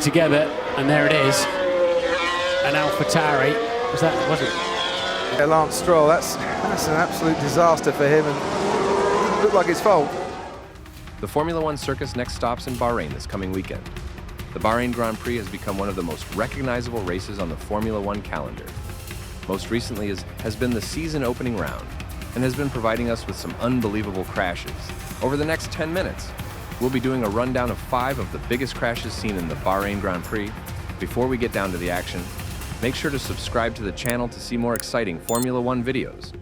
together, and there it is. An AlphaTauri. Was it? Yeah, Lance Stroll, that's an absolute disaster for him, and it doesn't look like his fault. The Formula One circus next stops in Bahrain this coming weekend. The Bahrain Grand Prix has become one of the most recognizable races on the Formula One calendar. Most recently has been the season opening round, and has been providing us with some unbelievable crashes. Over the next 10 minutes, we'll be doing a rundown of 5 of the biggest crashes seen in the Bahrain Grand Prix. Before we get down to the action, make sure to subscribe to the channel to see more exciting Formula One videos.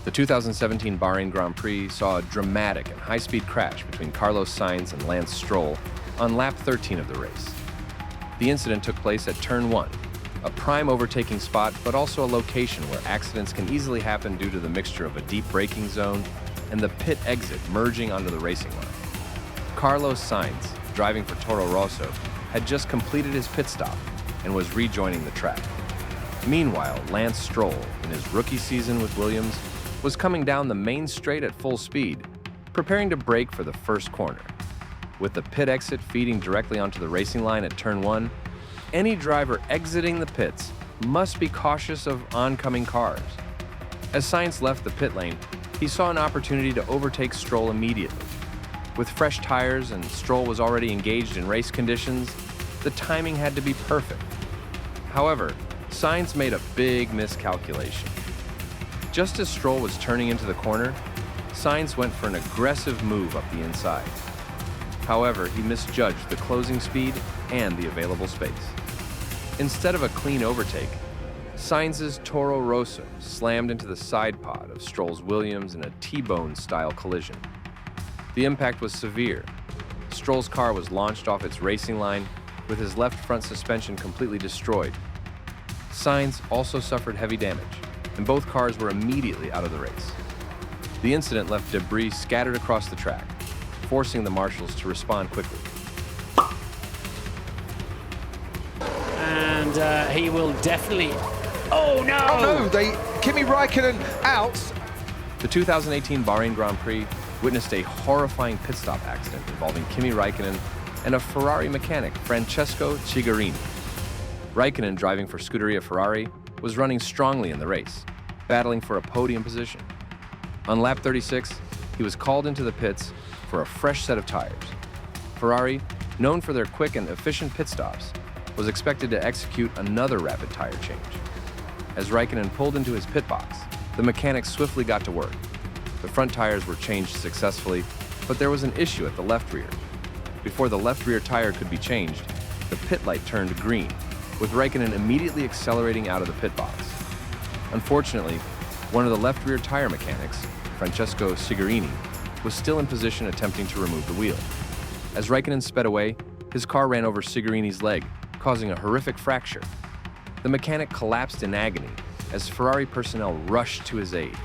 The 2017 Bahrain Grand Prix saw a dramatic and high-speed crash between Carlos Sainz and Lance Stroll on lap 13 of the race. The incident took place at Turn 1, a prime overtaking spot, but also a location where accidents can easily happen due to the mixture of a deep braking zone and the pit exit merging onto the racing line. Carlos Sainz, driving for Toro Rosso, had just completed his pit stop and was rejoining the track. Meanwhile, Lance Stroll, in his rookie season with Williams, was coming down the main straight at full speed, preparing to brake for the first corner. With the pit exit feeding directly onto the racing line at Turn 1, any driver exiting the pits must be cautious of oncoming cars. As Sainz left the pit lane, he saw an opportunity to overtake Stroll immediately. With fresh tires and Stroll was already engaged in race conditions, the timing had to be perfect. However, Sainz made a big miscalculation. Just as Stroll was turning into the corner, Sainz went for an aggressive move up the inside. However, he misjudged the closing speed and the available space. Instead of a clean overtake, Sainz's Toro Rosso slammed into the side pod of Stroll's Williams in a T-bone style collision. The impact was severe. Stroll's car was launched off its racing line with his left front suspension completely destroyed. Sainz also suffered heavy damage, and both cars were immediately out of the race. The incident left debris scattered across the track, forcing the marshals to respond quickly. And he will definitely... Oh no! Oh no, Kimi Räikkönen out. The 2018 Bahrain Grand Prix witnessed a horrifying pit stop accident involving Kimi Räikkönen and a Ferrari mechanic, Francesco Cigarini. Räikkönen, driving for Scuderia Ferrari, was running strongly in the race, battling for a podium position. On lap 36, he was called into the pits for a fresh set of tires. Ferrari, known for their quick and efficient pit stops, was expected to execute another rapid tire change. As Räikkönen pulled into his pit box, the mechanics swiftly got to work. The front tires were changed successfully, but there was an issue at the left rear. Before the left rear tire could be changed, the pit light turned green, with Räikkönen immediately accelerating out of the pit box. Unfortunately, one of the left rear tire mechanics, Francesco Cigarini, was still in position attempting to remove the wheel. As Räikkönen sped away, his car ran over Cigarini's leg, causing a horrific fracture. The mechanic collapsed in agony as Ferrari personnel rushed to his aid.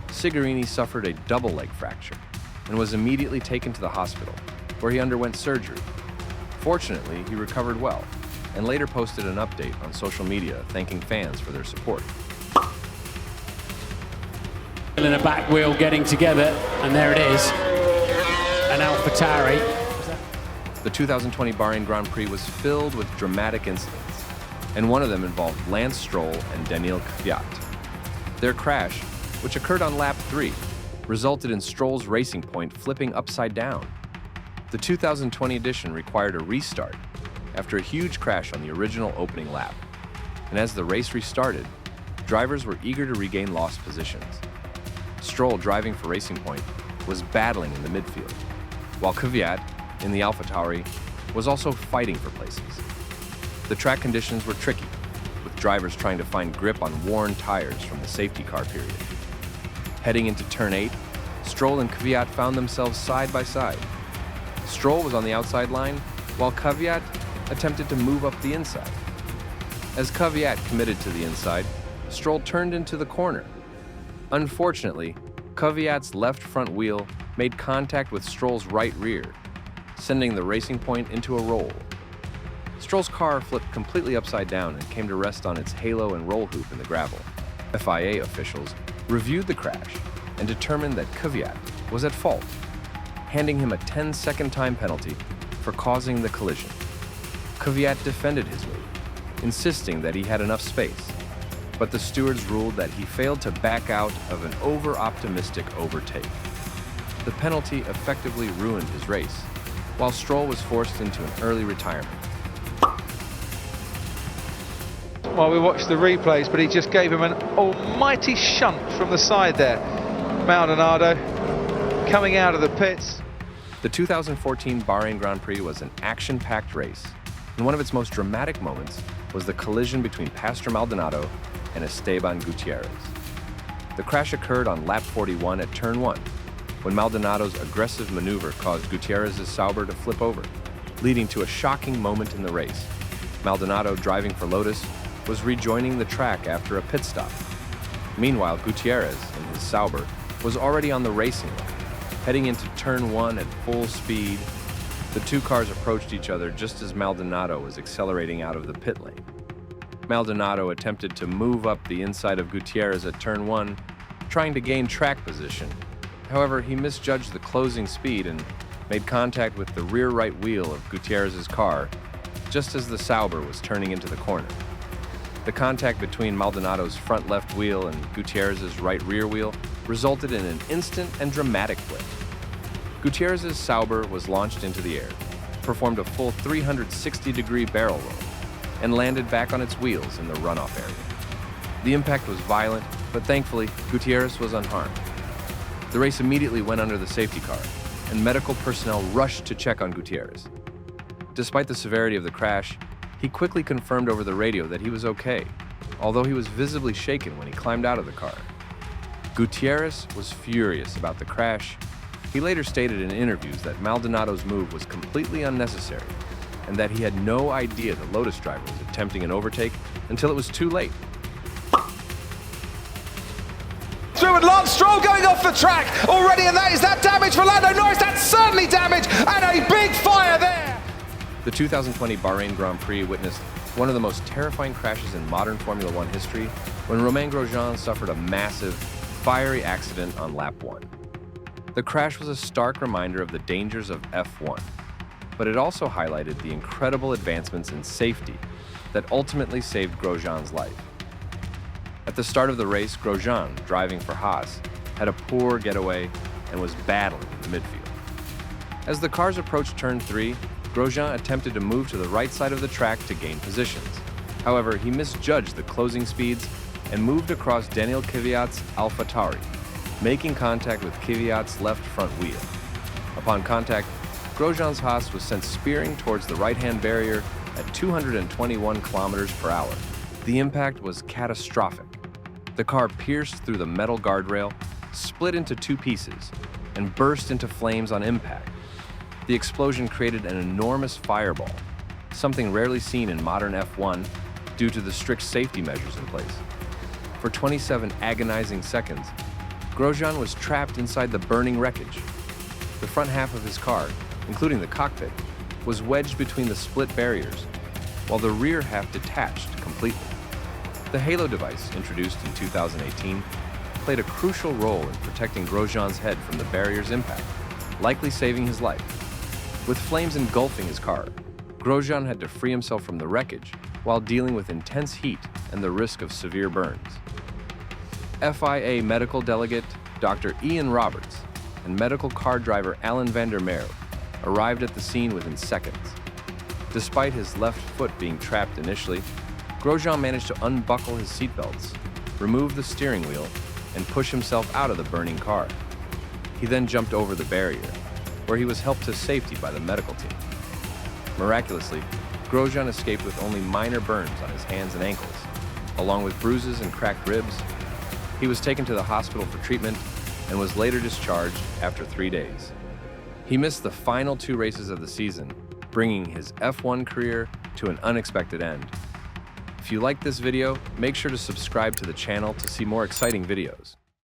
Cigarini suffered a double leg fracture and was immediately taken to the hospital, where he underwent surgery. Fortunately, he recovered well, and later posted an update on social media thanking fans for their support. In a back wheel getting together, and there it is. An AlphaTauri. The 2020 Bahrain Grand Prix was filled with dramatic incidents, and one of them involved Lance Stroll and Stroll and Kvyat. Their crash, which occurred on lap 3, resulted in Stroll's racing point flipping upside down. The 2020 edition required a restart after a huge crash on the original opening lap, and as the race restarted, drivers were eager to regain lost positions. Stroll, driving for Racing Point, was battling in the midfield, while Kvyat, in the AlphaTauri, was also fighting for places. The track conditions were tricky, with drivers trying to find grip on worn tires from the safety car period. Heading into Turn 8, Stroll and Kvyat found themselves side by side. Stroll was on the outside line, while Kvyat attempted to move up the inside. As Kvyat committed to the inside, Stroll turned into the corner. Unfortunately, Kvyat's left front wheel made contact with Stroll's right rear, sending the Racing Point into a roll. Stroll's car flipped completely upside down and came to rest on its halo and roll hoop in the gravel. FIA officials reviewed the crash and determined that Kvyat was at fault, handing him a 10-second time penalty for causing the collision. Kvyat defended his move, insisting that he had enough space, but the stewards ruled that he failed to back out of an over-optimistic overtake. The penalty effectively ruined his race, while Stroll was forced into an early retirement. Well, we watched the replays, but he just gave him an almighty shunt from the side there. Maldonado coming out of the pits. The 2014 Bahrain Grand Prix was an action-packed race, and one of its most dramatic moments was the collision between Pastor Maldonado and Esteban Gutierrez. The crash occurred on lap 41 at turn 1, when Maldonado's aggressive maneuver caused Gutierrez's Sauber to flip over, leading to a shocking moment in the race. Maldonado, driving for Lotus, was rejoining the track after a pit stop. Meanwhile, Gutierrez, in his Sauber, was already on the racing line, heading into turn 1 at full speed. The two cars approached each other just as Maldonado was accelerating out of the pit lane. Maldonado attempted to move up the inside of Gutierrez at turn 1, trying to gain track position. However, he misjudged the closing speed and made contact with the rear right wheel of Gutierrez's car just as the Sauber was turning into the corner. The contact between Maldonado's front left wheel and Gutierrez's right rear wheel resulted in an instant and dramatic flip. Gutierrez's Sauber was launched into the air, performed a full 360-degree barrel roll, and landed back on its wheels in the runoff area. The impact was violent, but thankfully, Gutierrez was unharmed. The race immediately went under the safety car, and medical personnel rushed to check on Gutierrez. Despite the severity of the crash, he quickly confirmed over the radio that he was okay, although he was visibly shaken when he climbed out of the car. Gutierrez was furious about the crash. He later stated in interviews that Maldonado's move was completely unnecessary and that he had no idea the Lotus driver was attempting an overtake until it was too late. Through and Lance Stroll going off the track already, and is that damage for Lando Norris? That's certainly damage, and a big fire there! The 2020 Bahrain Grand Prix witnessed one of the most terrifying crashes in modern Formula One history when Romain Grosjean suffered a massive, fiery accident on lap 1. The crash was a stark reminder of the dangers of F1, but it also highlighted the incredible advancements in safety that ultimately saved Grosjean's life. At the start of the race, Grosjean, driving for Haas, had a poor getaway and was battling in the midfield. As the cars approached turn 3, Grosjean attempted to move to the right side of the track to gain positions. However, he misjudged the closing speeds and moved across Daniel Kvyat's AlphaTauri, making contact with Kvyat's left front wheel. Upon contact, Grosjean's Haas was sent spearing towards the right-hand barrier at 221 kilometers per hour. The impact was catastrophic. The car pierced through the metal guardrail, split into two pieces, and burst into flames on impact. The explosion created an enormous fireball, something rarely seen in modern F1 due to the strict safety measures in place. For 27 agonizing seconds, Grosjean was trapped inside the burning wreckage. The front half of his car, including the cockpit, was wedged between the split barriers, while the rear half detached completely. The Halo device, introduced in 2018, played a crucial role in protecting Grosjean's head from the barrier's impact, likely saving his life. With flames engulfing his car, Grosjean had to free himself from the wreckage while dealing with intense heat and the risk of severe burns. FIA medical delegate Dr. Ian Roberts and medical car driver Alan van der Merwe arrived at the scene within seconds. Despite his left foot being trapped initially, Grosjean managed to unbuckle his seatbelts, remove the steering wheel, and push himself out of the burning car. He then jumped over the barrier, where he was helped to safety by the medical team. Miraculously, Grosjean escaped with only minor burns on his hands and ankles, along with bruises and cracked ribs. He was taken to the hospital for treatment and was later discharged after 3 days. He missed the final 2 races of the season, bringing his F1 career to an unexpected end. If you liked this video, make sure to subscribe to the channel to see more exciting videos.